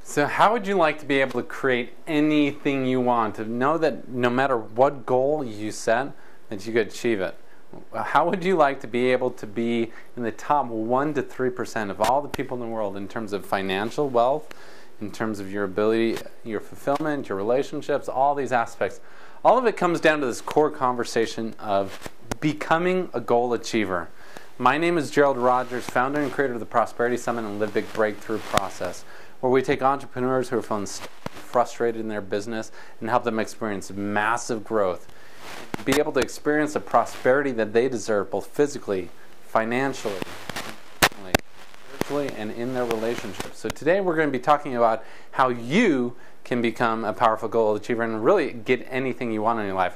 So how would you like to be able to create anything you want? To know that no matter what goal you set, that you could achieve it? How would you like to be able to be in the top 1 to 3% of all the people in the world in terms of financial wealth, in terms of your ability, your fulfillment, your relationships, all these aspects? All of it comes down to this core conversation of becoming a goal achiever. My name is Gerald Rogers, founder and creator of the Prosperity Summit and Live Big Breakthrough process, where we take entrepreneurs who are feeling frustrated in their business and help them experience massive growth. Be able to experience the prosperity that they deserve, both physically, financially, spiritually, and in their relationships. So today we're going to be talking about how you can become a powerful goal achiever and really get anything you want in your life.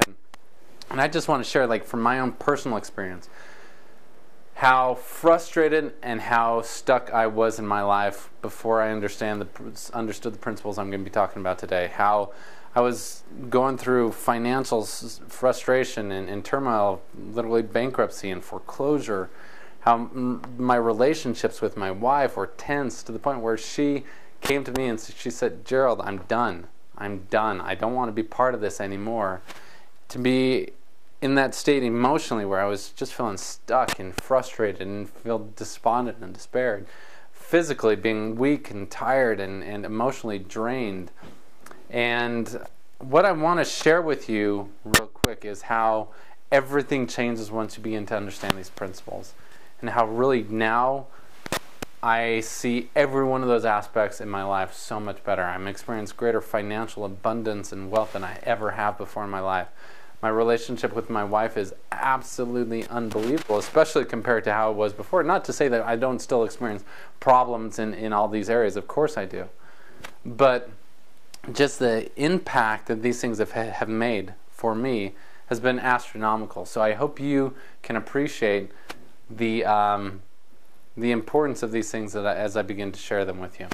And I just want to share, from my own personal experience, how frustrated and how stuck I was in my life before I understood the principles I'm going to be talking about today. How I was going through financial frustration and turmoil, literally bankruptcy and foreclosure. How my relationships with my wife were tense to the point where she came to me and she said, "Gerald, I'm done. I'm done. I don't want to be part of this anymore." To be in that state emotionally where I was just feeling stuck and frustrated and feel despondent and despaired. Physically being weak and tired and emotionally drained. And what I want to share with you real quick is how everything changes once you begin to understand these principles. And how really now I see every one of those aspects in my life so much better. I'm experiencing greater financial abundance and wealth than I ever have before in my life. My relationship with my wife is absolutely unbelievable, especially compared to how it was before. Not to say that I don't still experience problems in all these areas. Of course I do. But just the impact that these things have made for me has been astronomical. So I hope you can appreciate the importance of these things as I begin to share them with you.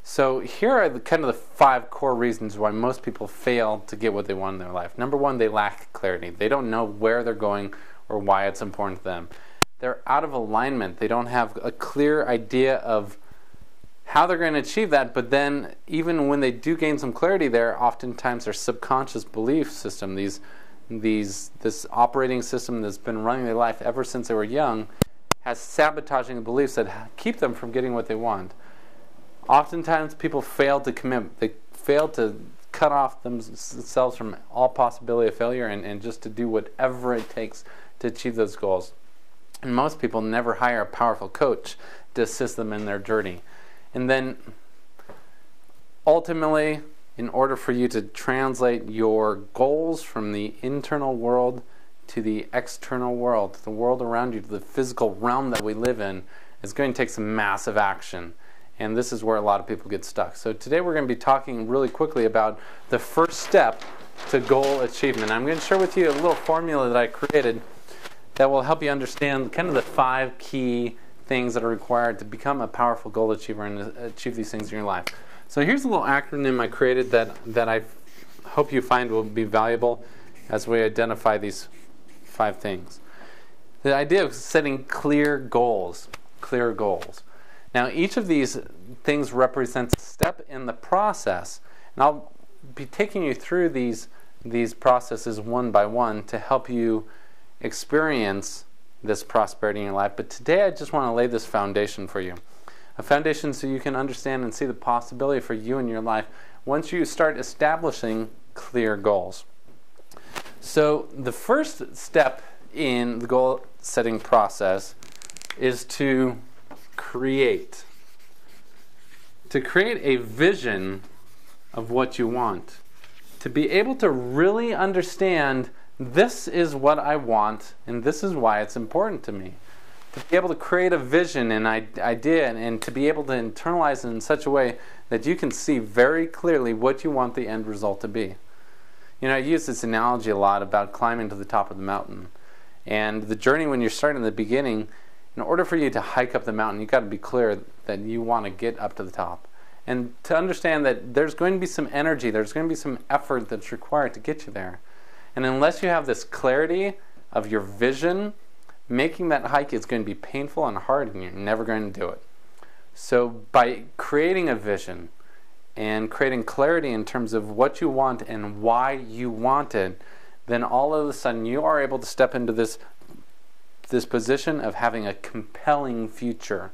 So here are kind of the 5 core reasons why most people fail to get what they want in their life. Number 1, they lack clarity. They don't know where they're going or why it's important to them. They're out of alignment. They don't have a clear idea of how they're going to achieve that, but then even when they do gain some clarity there, oftentimes their subconscious belief system, this operating system that's been running their life ever since they were young, has sabotaging beliefs that keep them from getting what they want. Oftentimes people fail to commit. They fail to cut off themselves from all possibility of failure and just to do whatever it takes to achieve those goals. And most people never hire a powerful coach to assist them in their journey. And then ultimately, in order for you to translate your goals from the internal world to the external world, to the world around you, to the physical realm that we live in, it's going to take some massive action. And this is where a lot of people get stuck. So today we're going to be talking really quickly about the first step to goal achievement. I'm going to share with you a little formula that I created that will help you understand kind of the 5 key things that are required to become a powerful goal achiever and achieve these things in your life. So here's a little acronym I created that I hope you find will be valuable as we identify these 5 things. The idea of setting clear goals. Clear goals. Now, each of these things represents a step in the process, and I'll be taking you through these processes one by one to help you experience this prosperity in your life. But today I just want to lay this foundation for you. A foundation so you can understand and see the possibility for you in your life once you start establishing clear goals. So the first step in the goal setting process is to create a vision of what you want. To be able to really understand, this is what I want and this is why it's important to me. To be able to create a vision and idea and to be able to internalize it in such a way that you can see very clearly what you want the end result to be. I use this analogy a lot about climbing to the top of the mountain. And the journey, when you're starting at the beginning, in order for you to hike up the mountain, you've got to be clear that you want to get up to the top. And to understand that there's going to be some energy, there's going to be some effort that's required to get you there. And unless you have this clarity of your vision, making that hike is going to be painful and hard, and you're never going to do it. So by creating a vision and creating clarity in terms of what you want and why you want it, then all of a sudden you are able to step into this position of having a compelling future,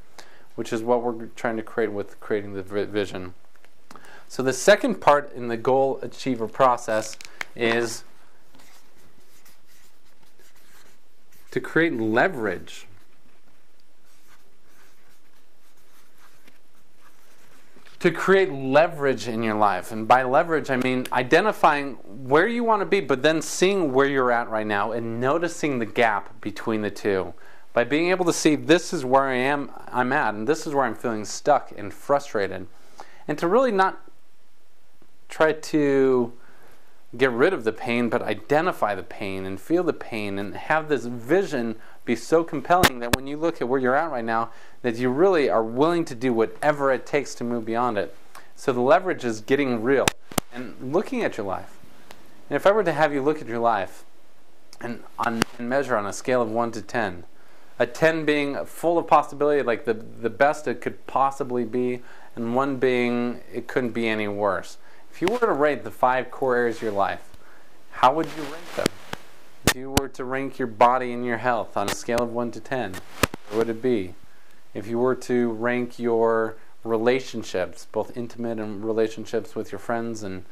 which is what we're trying to create with creating the vision. So the second part in the goal achiever process is to create leverage. To create leverage in your life. And by leverage, I mean identifying where you want to be, but then seeing where you're at right now and noticing the gap between the two. By being able to see this is where I'm at, and this is where I'm feeling stuck and frustrated. And to really not try to get rid of the pain, but identify the pain and feel the pain and have this vision be so compelling that when you look at where you're at right now, that you really are willing to do whatever it takes to move beyond it. So the leverage is getting real and looking at your life. And if I were to have you look at your life and measure on a scale of 1 to 10, a 10 being full of possibility, like the best it could possibly be, and 1 being it couldn't be any worse. If you were to rate the 5 core areas of your life, how would you rank them? If you were to rank your body and your health on a scale of 1 to 10, where would it be? If you were to rank your relationships, both intimate and relationships with your friends and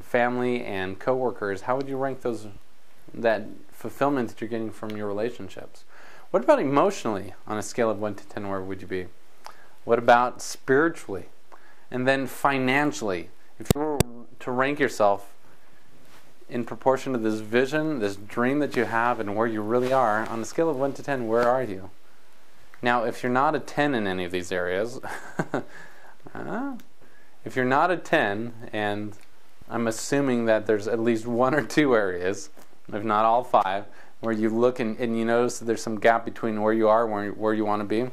family and coworkers, how would you rank that fulfillment that you're getting from your relationships? What about emotionally on a scale of 1 to 10, where would you be? What about spiritually? And then financially, if you were to rank yourself in proportion to this vision, this dream that you have and where you really are, on a scale of 1 to 10, where are you? Now, if you're not a 10 in any of these areas, if you're not a 10, and I'm assuming that there's at least 1 or 2 areas, if not all 5, where you look and you notice that there's some gap between where you are and where you want to be,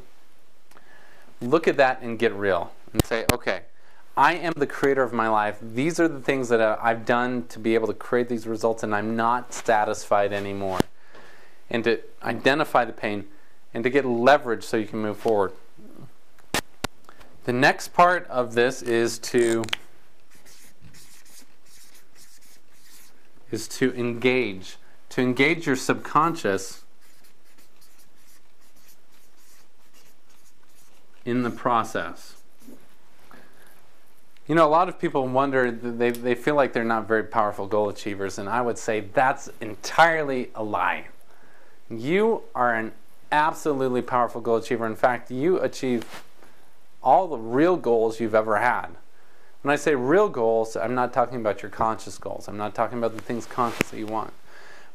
look at that and get real and say, okay, I am the creator of my life. These are the things that I've done to be able to create these results, and I'm not satisfied anymore. And to identify the pain and to get leverage so you can move forward. The next part of this is to engage. To engage your subconscious in the process. You know, a lot of people wonder, they feel like they're not very powerful goal achievers, and I would say that's entirely a lie. You are an absolutely powerful goal achiever. In fact, you achieve all the real goals you've ever had. When I say real goals, I'm not talking about your conscious goals. I'm not talking about the things consciously you want.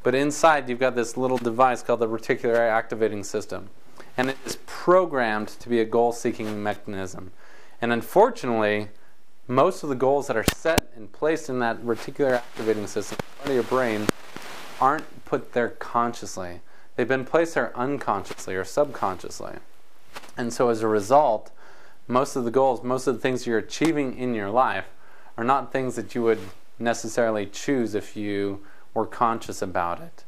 But inside, you've got this little device called the reticular activating system. And it is programmed to be a goal-seeking mechanism. And unfortunately, most of the goals that are set and placed in that reticular activating system, part of your brain, aren't put there consciously. They've been placed there unconsciously or subconsciously. And so as a result, most of the goals, most of the things you're achieving in your life are not things that you would necessarily choose if you were conscious about it.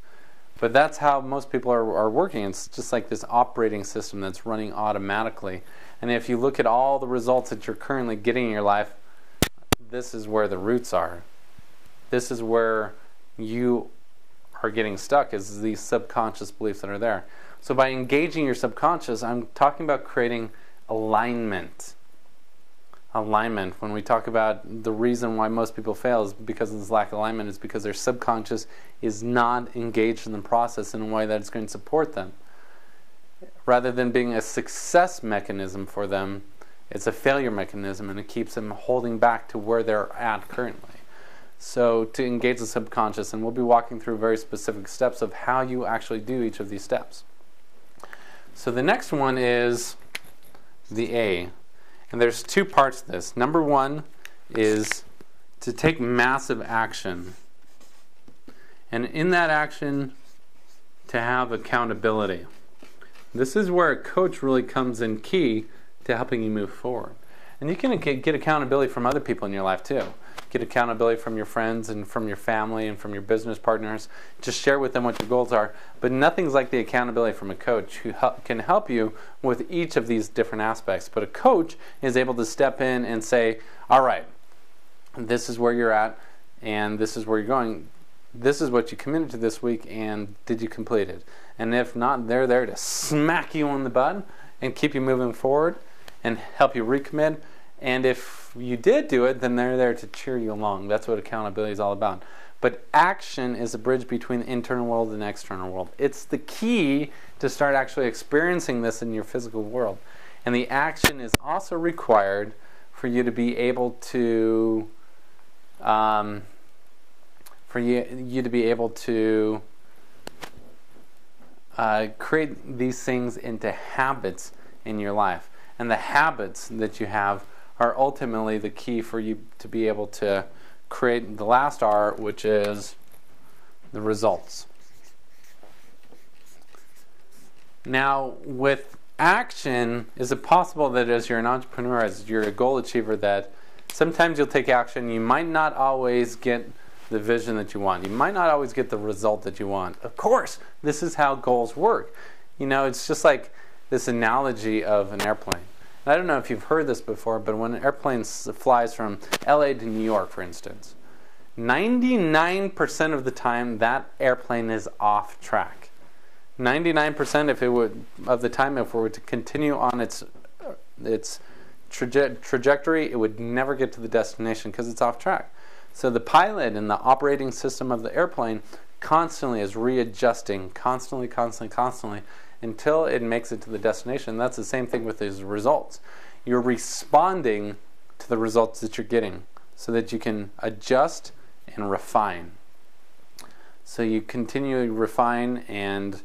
But that's how most people are working. It's just like this operating system that's running automatically. And if you look at all the results that you're currently getting in your life, this is where the roots are. This is where you are getting stuck, is these subconscious beliefs that are there. So by engaging your subconscious, I'm talking about creating alignment. Alignment. When we talk about the reason why most people fail is because of this lack of alignment, is because their subconscious is not engaged in the process in a way that is going to support them. Rather than being a success mechanism for them, it's a failure mechanism, and it keeps them holding back to where they're at currently. So to engage the subconscious, and we'll be walking through very specific steps of how you actually do each of these steps. So the next one is the A. And there's 2 parts to this. Number 1 is to take massive action. And in that action, to have accountability. This is where a coach really comes in key to helping you move forward. And you can get accountability from other people in your life too. Get accountability from your friends and from your family and from your business partners. Just share with them what your goals are. But nothing's like the accountability from a coach who can help you with each of these different aspects. But a coach is able to step in and say, all right, this is where you're at and this is where you're going. This is what you committed to this week, and did you complete it? And if not, they're there to smack you on the butt and keep you moving forward and help you recommit. And if you did do it, then they're there to cheer you along. That's what accountability is all about. But action is a bridge between the internal world and the external world. It's the key to start actually experiencing this in your physical world. And the action is also required for you to be able to create these things into habits in your life. And the habits that you have are ultimately the key for you to be able to create the last R, which is the results. Now, with action, is it possible that as you're an entrepreneur, as you're a goal achiever, that sometimes you'll take action, you might not always get the vision that you want. You might not always get the result that you want. Of course, this is how goals work. You know, it's just like this analogy of an airplane. And I don't know if you've heard this before, but when an airplane flies from LA to New York, for instance, 99% of the time that airplane is off track. 99% of the time, if it were to continue on its trajectory, it would never get to the destination because it's off track. So the pilot and the operating system of the airplane constantly is readjusting, constantly, until it makes it to the destination. That's the same thing with these results. You're responding to the results that you're getting so that you can adjust and refine. So you continually refine and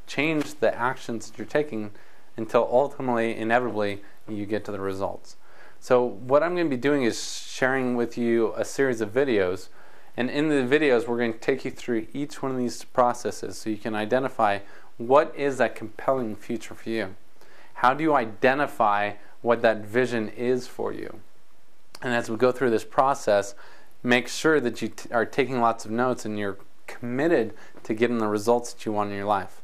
change the actions that you're taking until ultimately, inevitably, you get to the results. So what I'm going to be doing is sharing with you a series of videos, and in the videos we're going to take you through each one of these processes so you can identify what is that compelling future for you. How do you identify what that vision is for you? And as we go through this process, make sure that you are taking lots of notes and you're committed to getting the results that you want in your life.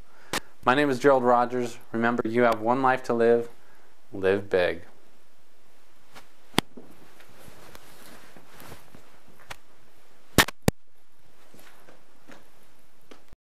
My name is Gerald Rogers. Remember, you have one life to live. Live big.